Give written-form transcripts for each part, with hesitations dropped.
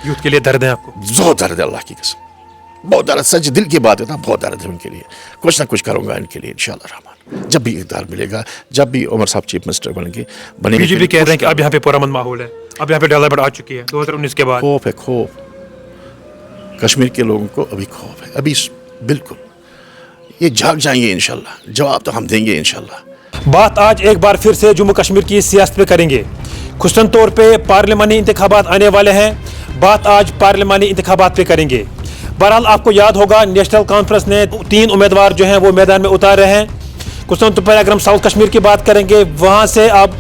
Youth के लिए दर्द है आपको? बहुत दर्द है, अल्लाह की कसम, बहुत दर्द, सच दिल की बात है ना, बहुत दर्द है उनके लिए। कुछ ना कुछ करूंगा इनके लिए इंशाल्लाह रहमान, जब भी इक़्तिदार मिलेगा, जब भी उमर साहब चीफ मिनिस्टर बनेंगे। बीजेपी कह रहे हैं कि अब यहाँ पे पुरअमन माहौल है, अब यहाँ पे डेवलपमेंट आ चुकी है 2019 के बाद। खौफ है, खौफ, कश्मीर के लोगों को अभी खौफ है, अभी बिल्कुल ये जाग जाएंगे इंशाल्लाह, जवाब तो हम देंगे इंशाल्लाह। बात आज एक बार फिर से जम्मू कश्मीर की सियासत पे करेंगे। खुसूसन तौर पे पार्लिमानी इंतखाबात आने वाले हैं, बात आज पार्लिमानी इंतखाबात पे करेंगे। बहरहाल आपको याद होगा नेशनल कॉन्फ्रेंस ने 3 उम्मीदवार जो हैं वो मैदान में उतारे हैं। खुसूसन तौर पर अगर हम साउथ कश्मीर की बात करेंगे, वहाँ से अब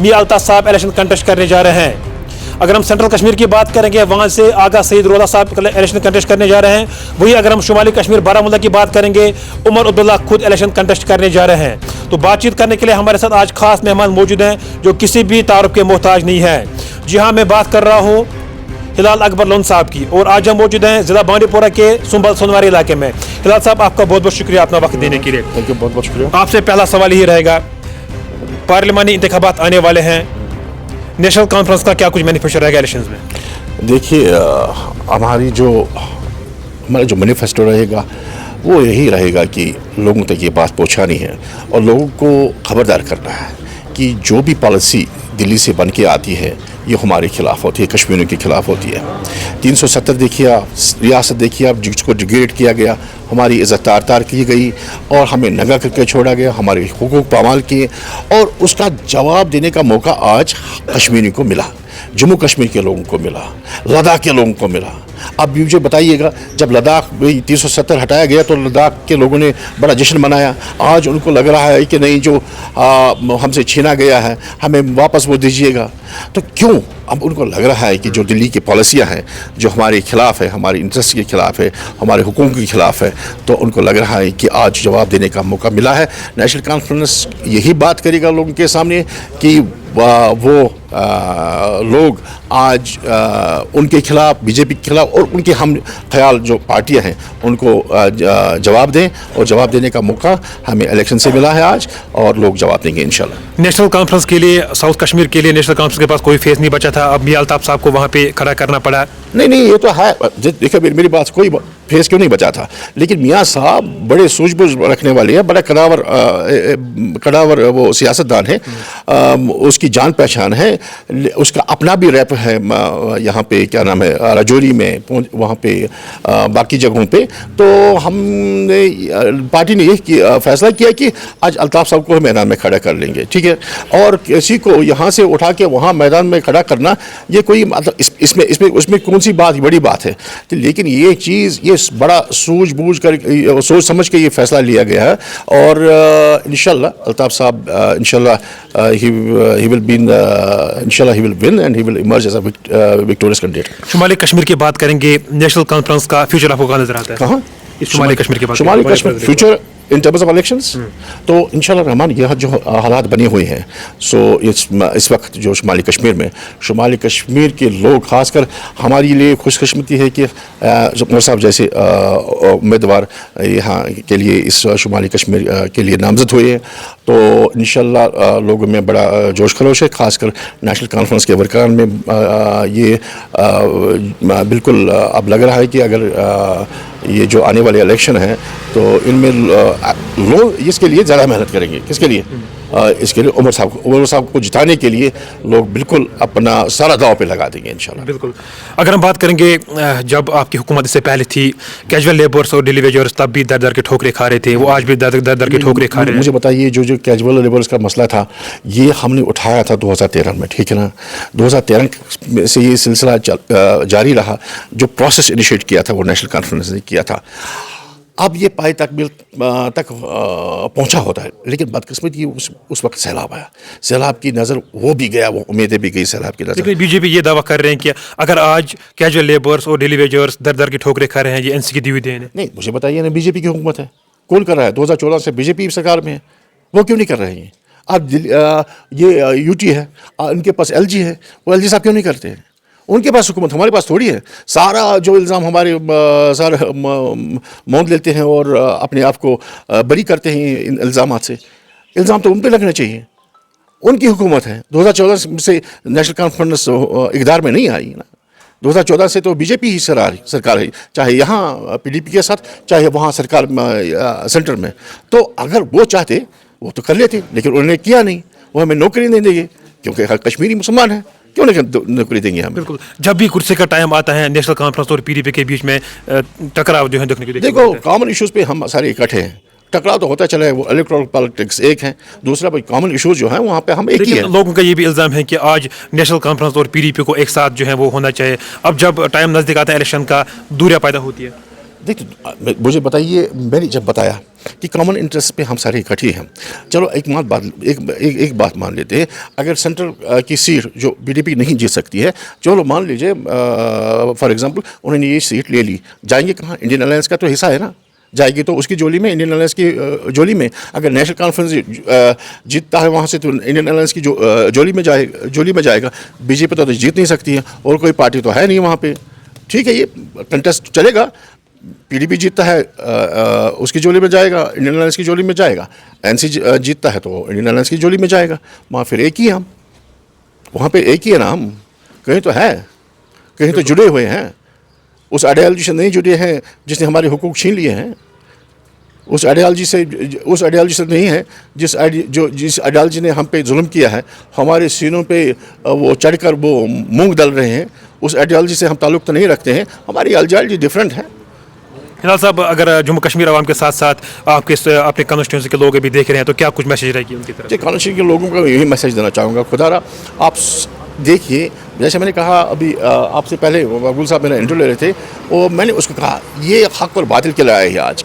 मियां अल्ताफ़ साहब इलेक्शन कंटेस्ट करने जा रहे हैं। अगर हम सेंट्रल कश्मीर की बात करेंगे, वहाँ से आगा सईद रोला साहब इलेक्शन कंटेस्ट करने जा रहे हैं। वही अगर हम शुमाली कश्मीर बारामूला की बात करेंगे, उमर अब्दुल्ला खुद इलेक्शन कंटेस्ट करने जा रहे हैं। तो बातचीत करने के लिए हमारे साथ आज खास मेहमान मौजूद हैं जो किसी भी तारुफ के मोहताज नहीं है। जी हाँ, मैं बात कर रहा हूँ हिलाल अकबर लोन साहब की, और आज हम मौजूद हैं ज़िला बांडीपोरा के सुंबल सोनवारी इलाके में। हिलाल साहब, आपका बहुत बहुत शुक्रिया अपना वक्त देने के लिए। थैंक यू, बहुत बहुत शुक्रिया। आपसे पहला सवाल ये रहेगा, पार्लिमानी इंतखाबात आने वाले हैं, नेशनल कॉन्फ्रेंस का क्या कुछ मैनिफेस्टो रहेगा इलेक्शंस में? देखिए, हमारा जो मैनिफेस्टो रहेगा वो यही रहेगा कि लोगों तक ये बात पहुंचानी है और लोगों को खबरदार करना है कि जो भी पॉलिसी दिल्ली से बन के आती है ये हमारे खिलाफ होती है, कश्मीरियों के खिलाफ होती है। 370 देखिए आप, रियासत देखिए आप, जिसको डिग्रेड किया गया, हमारी इज़्ज़त तार की गई और हमें नंगा करके छोड़ा गया, हमारे हुकूक पामाल किए, और उसका जवाब देने का मौका आज कश्मीरियों को मिला, जम्मू कश्मीर के लोगों को मिला, लद्दाख के लोगों को मिला। अब मुझे बताइएगा, जब लद्दाख 370 हटाया गया तो लद्दाख के लोगों ने बड़ा जश्न मनाया। आज उनको लग रहा है कि नहीं, जो हमसे छीना गया है हमें वापस वो दीजिएगा। तो क्यों अब उनको लग रहा है कि जो दिल्ली की पॉलिसियाँ हैं जो हमारे खिलाफ है, हमारे इंटरेस्ट के खिलाफ है, हमारे हुकूक के खिलाफ है, तो उनको लग रहा है कि आज जवाब देने का मौका मिला है। नेशनल कॉन्फ्रेंस यही बात करेगा लोगों के सामने कि वो लोग आज उनके खिलाफ, बीजेपी के खिलाफ और उनके हम ख्याल जो पार्टियां हैं उनको जवाब दें, और जवाब देने का मौका हमें इलेक्शन से मिला है आज, और लोग जवाब देंगे इंशाल्लाह। नेशनल कॉन्फ्रेंस के लिए, साउथ कश्मीर के लिए नेशनल कॉन्फ्रेंस के पास कोई फेस नहीं बचा था, अब मियां अल्ताफ साहब को वहाँ पे खड़ा करना पड़ा। नहीं, ये तो है, देखिए मेरी बात, कोई फेस क्यों नहीं बचा था, लेकिन मियाँ साहब बड़े सूझबूझ रखने वाले हैं, बड़ा कड़ावर वो सियासतदान है, उसकी जान पहचान है, उसका अपना भी रैप है यहाँ पे, क्या नाम है, राजौरी में, वहाँ पे बाकी जगहों पे। तो हमने, पार्टी ने ये फैसला किया कि आज अल्ताफ साहब को मैदान में खड़ा कर लेंगे, ठीक है, और किसी को यहाँ से उठा के वहाँ मैदान में खड़ा करना, ये कोई मतलब इसमें उसमें कौन सी बात बड़ी बात है। लेकिन ये चीज़, ये बड़ा सूझबूझ कर, सोच समझ के ये फैसला लिया गया है, और इंशाल्लाह अल्ताफ साहब इंशाल्लाह he will win and he will emerge as a victorious candidate. शुमाली कश्मीर की बात करेंगे, नेशनल कॉन्फ्रेंस का फ्यूचर आपको कहाँ नजर आता है? कहाँ? शुमाली कश्मीर की बात, शुमाली Kashmir future in terms of elections, तो इंशाल्लाह रहमान यह जो हालात बने हुए हैं, सो इस वक्त जो शुमाली कश्मीर के लोग, खासकर हमारे लिए खुशकिस्मती है कि उमर साहब जैसे उम्मीदवार यहाँ के लिए, इस शुमाली कश्मीर के लिए नामजद हुए हैं। तो इंशाल्लाह लोगों में बड़ा जोश खरोश है, खासकर नेशनल कॉन्फ्रेंस के वर्करान में ये बिल्कुल अब लग रहा है कि अगर ये जो आने वाले इलेक्शन हैं तो इनमें लोग इसके लिए ज़्यादा मेहनत करेंगे। किसके लिए? इसके लिए उमर साहब को जिताने के लिए लोग बिल्कुल अपना सारा दाव पे लगा देंगे इंशाल्लाह। बिल्कुल। अगर हम बात करेंगे, जब आपकी हुकूमत से पहले थी, कैजुअल लेबर्स और डेली वेजर्स तब भी दर के ठोकरे खा रहे थे, वो आज भी दर के ठोकरे खा रहे हैं। मुझे बताइए, जो कैजुअल लेबर्स का मसला था, ये हमने उठाया था 2013 में, ठीक है ना। 2013 से ये सिलसिला जारी रहा, जो प्रोसेस इनिशिएट किया था वो नेशनल कॉन्फ्रेंस ने किया था। अब ये पाई तक पहुंचा होता है, लेकिन बदकिस्मती उस वक्त सैलाब आया, सैलाब की नज़र वो भी गया, वो उम्मीदें भी गई सैलाब की नज़र। लेकिन बीजेपी ये दावा कर रहे हैं कि अगर आज कैजुअल लेबर्स और डेली वेजर्स दर के ठोकरे खा रहे हैं, ये एनसी की दी हुई देन है। नहीं, मुझे बताइए ना, बीजेपी की हुकूमत है, कौन कर रहा है? 2014 से बीजेपी सरकार में है, वो क्यों नहीं कर रहे हैं? अब ये यूटी है, उनके पास एलजी है, वो एलजी साहब क्यों नहीं करते हैं? उनके पास हुकूमत, हमारे पास थोड़ी है। सारा जो इल्ज़ाम हमारे सारे मोल लेते हैं और अपने आप को बरी करते हैं इन इल्ज़ामात से। इल्ज़ाम तो उन पर लगना चाहिए, उनकी हुकूमत है। 2014 से नेशनल कॉन्फ्रेंस इक़्तिदार में नहीं आई ना, 2014 से तो बीजेपी ही सरकार है, चाहे यहाँ पीडीपी के साथ, चाहे वहाँ सरकार सेंटर में। तो अगर वो चाहते वो तो कर लेते, लेकिन उन्होंने किया नहीं। वो हमें नौकरी नहीं देंगे क्योंकि कश्मीरी मुसलमान है, क्यों नहीं नौकरी देंगे हमें? बिल्कुल, जब भी कुर्सी का टाइम आता है नेशनल कॉन्फ्रेंस और पीडीपी के बीच में टकराव जो है देखने को देखो, कॉमन इश्यूज पे हम सारे इकट्ठे हैं, टकराव तो होता चला है, वो इलेक्टोरल पॉलिटिक्स एक है, दूसरा भाई कॉमन इश्यूज जो हैं वहाँ पे हम एक ही हैं। लोगों का ये भी इल्ज़ाम है कि आज नेशनल कॉन्फ्रेंस और पीडीपी को एक साथ जो है वो होना चाहिए, अब जब टाइम नज़दीक आता है इलेक्शन का दूरियां पैदा होती है। देखिए, मुझे बताइए, मैंने जब बताया कि कॉमन इंटरेस्ट पे हम सारे इकट्ठे हैं, चलो एक बात मान लेते हैं, अगर सेंट्रल की सीट जो बीजेपी नहीं जीत सकती है, चलो मान लीजिए फॉर एग्जांपल उन्होंने ये सीट ले ली, जाएंगे कहाँ? इंडियन अलायंस का तो हिस्सा है ना, जाएगी तो उसकी जोली में, इंडियन अलायंस की जोली में। अगर नेशनल कॉन्फ्रेंस जीतता है वहाँ से तो इंडियन अलायंस की जोली में जाएगा। बीजेपी तो जीत नहीं सकती है और कोई पार्टी तो है नहीं वहाँ पे। ठीक है, ये कंटेस्ट चलेगा, पीडीपी जीतता है उसकी जोली में जाएगा, इंडियन अलायंस की जोली में जाएगा। एनसी जीतता है तो इंडियन अलायंस की जोली में जाएगा। वहाँ फिर एक ही हम, वहाँ पे एक ही है ना हम, कहीं तो है, कहीं तो जुड़े हुए हैं। उस आइडियोलॉजी से नहीं जुड़े हैं जिसने हमारे हुकूक छीन लिए हैं, उस आइडियोलॉजी से नहीं है जिस आइडियोलॉजी ने हम पे जुल्म किया है, हमारे सीनों पे वो चढ़कर वो मूंग दल रहे हैं। उस आइडियोलॉजी से हम ताल्लुक़ तो नहीं रखते हैं, हमारी आइडियोलॉजी डिफरेंट है। हिलाल साहब, अगर जम्मू कश्मीर आवाम के साथ साथ आपके अपने कॉन्स्टिट्यूंसी के लोग भी देख रहे हैं तो क्या कुछ मैसेज रहेगी उनकी तरफ? जी, कॉन्स्टिट्यूंसी के लोगों को यही मैसेज देना चाहूँगा, खुदारा आप देखिए, जैसे मैंने कहा अभी आपसे पहले मकबूल साहब मेरा इंटरव्यू ले रहे थे, और मैंने उसको कहा ये हक और बातिल के लड़ाई है आज।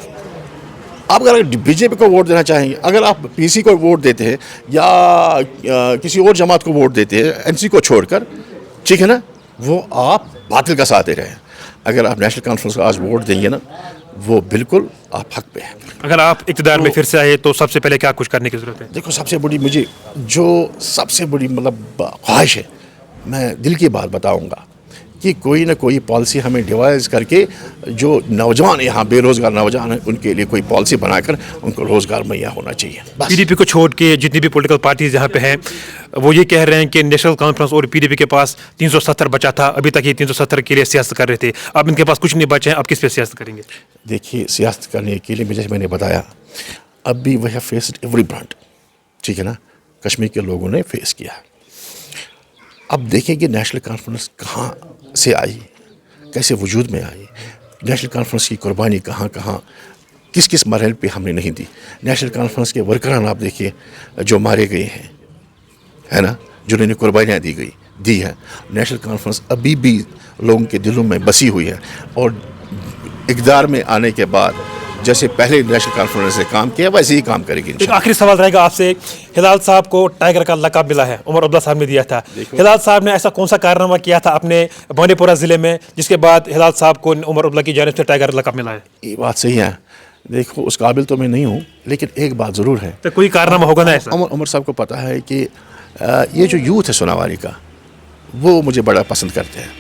आप अगर बीजेपी को वोट देना चाहेंगे, अगर आप पीसी को वोट देते हैं या किसी और जमात को वोट देते हैं एनसी को छोड़कर, ठीक है ना, वो आप बातिल का साथ दे रहे हैं। अगर आप नेशनल कॉन्फ्रेंस को आज वोट देंगे ना, वो बिल्कुल आप हक पे हैं। अगर आप इक़्तिदार में फिर से आए तो सबसे पहले क्या कुछ करने की ज़रूरत है? देखो, सबसे बड़ी मतलब ख्वाहिश है, मैं दिल की बात बताऊंगा कि कोई ना कोई पॉलिसी हमें डिवाइस करके जो नौजवान यहाँ बेरोज़गार नौजवान हैं उनके लिए कोई पॉलिसी बनाकर उनको रोज़गार मुहैया होना चाहिए। पीडीपी को छोड़ के जितनी भी पॉलिटिकल पार्टीज यहाँ पे हैं वो ये कह रहे हैं कि नेशनल कॉन्फ्रेंस और पीडीपी के पास 370 बचा था, अभी तक ये 370 के लिए सियासत कर रहे थे, अब इनके पास कुछ नहीं बचे हैं, अब किस पे सियासत करेंगे? जैसे सियासत करने के लिए जैसे मैंने बताया, अब भी वह फेस्ड एवरी ब्रांड, ठीक है ना, कश्मीर के लोगों ने फेस किया। अब देखेंगे नेशनल कॉन्फ्रेंस कहाँ से आई, कैसे वजूद में आई, नेशनल कॉन्फ्रेंस की कुर्बानी कहाँ किस किस मरहल पे हमने नहीं दी। नेशनल कॉन्फ्रेंस के वर्करान आप देखिए जो मारे गए हैं, है ना, जिन्होंने कुर्बानियाँ दी हैं। नेशनल कॉन्फ्रेंस अभी भी लोगों के दिलों में बसी हुई है, और इक़्तिदार में आने के बाद जैसे पहले नेशनल कॉन्फ्रेंस ने काम किया वैसे ही काम करेगी। एक आखिरी सवाल रहेगा आपसे, हिलाल साहब को टाइगर का लक़ब मिला है, उमर अब्दुल्ला साहब ने दिया था। हिलाल साहब ने ऐसा कौन सा कारनामा किया था अपने बांडीपोरा ज़िले में जिसके बाद हिलाल साहब को उमर अब्दुल्ला की जानिब से टाइगर लक़ब मिला है? ये बात सही है, देखो उस काबिल तो मैं नहीं हूँ, लेकिन एक बात ज़रूर है, तो कोई कारनामा होगा ना ऐसा? उमर साहब को पता है कि ये जो यूथ है सोनावारी का, वो मुझे बड़ा पसंद करते हैं,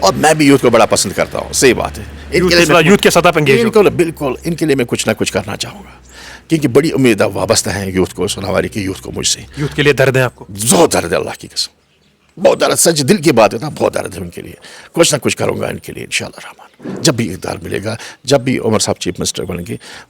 और मैं भी यूथ को बड़ा पसंद करता हूँ। सही बात है, यूथ के सतह पर बिल्कुल इनके लिए मैं कुछ ना कुछ करना चाहूँगा, क्योंकि बड़ी उम्मीद वाबस्ता है यूथ को, सोनावारी की यूथ को मुझसे। यूथ के लिए दर्द है आपको? बहुत दर्द है, अल्लाह की कसम, बहुत दर्द, सच दिल की बात है ना, बहुत दर्द है उनके लिए। कुछ ना कुछ करूँगा इनके लिए इंशाअल्लाह रहमान, जब भी इक़्तिदार मिलेगा, जब भी उमर साहब चीफ मिनिस्टर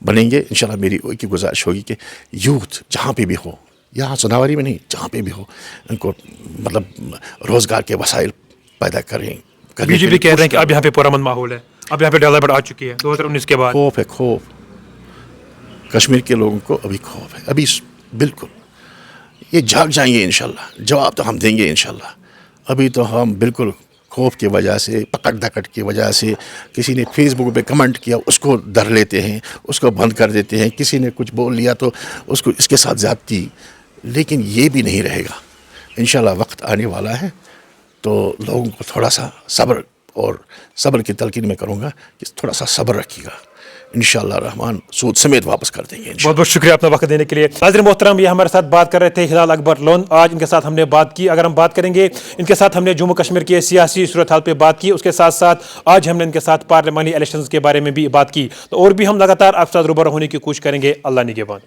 बनेंगे इंशाअल्लाह, मेरी एक ही गुजारिश होगी कि यूथ जहाँ पे भी हो, यहाँ सोनावारी में नहीं, जहाँ पे भी हो, उनको मतलब रोज़गार के वसाइल पैदा करें। बीजेपी कह रहे हैं कि अब यहाँ पे पुरअमन माहौल है, अब यहाँ पे डेवलपमेंट आ चुकी है 2019 के बाद। खौफ है, खौफ, कश्मीर के लोगों को अभी खौफ है, अभी बिल्कुल ये जाग जाएंगे इंशाल्लाह, जवाब तो हम देंगे इंशाल्लाह। अभी तो हम बिल्कुल खौफ की वजह से, पकड़ दकड़ की वजह से, किसी ने फेसबुक पे कमेंट किया उसको धर लेते हैं, उसको बंद कर देते हैं, किसी ने कुछ बोल लिया तो उसको इसके साथ ज़्यादती। लेकिन ये भी नहीं रहेगा इंशाल्लाह, वक्त आने वाला है तो लोगों को थोड़ा सा सब्र, और सब्र की तलकीन मैं करूँगा कि थोड़ा सा सब्र रखिएगा, इंशाअल्लाह रहमान सूद समेत वापस कर देंगे। बहुत बहुत शुक्रिया अपना वक्त देने के लिए। नाज़रीन मोहतरम, ये हमारे साथ बात कर रहे थे हिलाल अकबर लोन, आज इनके साथ हमने बात की। अगर हम बात करेंगे इनके साथ, हमने जम्मू कश्मीर की सियासी सूरत हाल पे बात की, उसके साथ साथ आज हमने इनके साथ पार्लिमानी इलेक्शंस के बारे में भी बात की। तो और भी हम लगातार आपके साथ रूबरू होने की कोशिश करेंगे। अल्लाह निगहबान।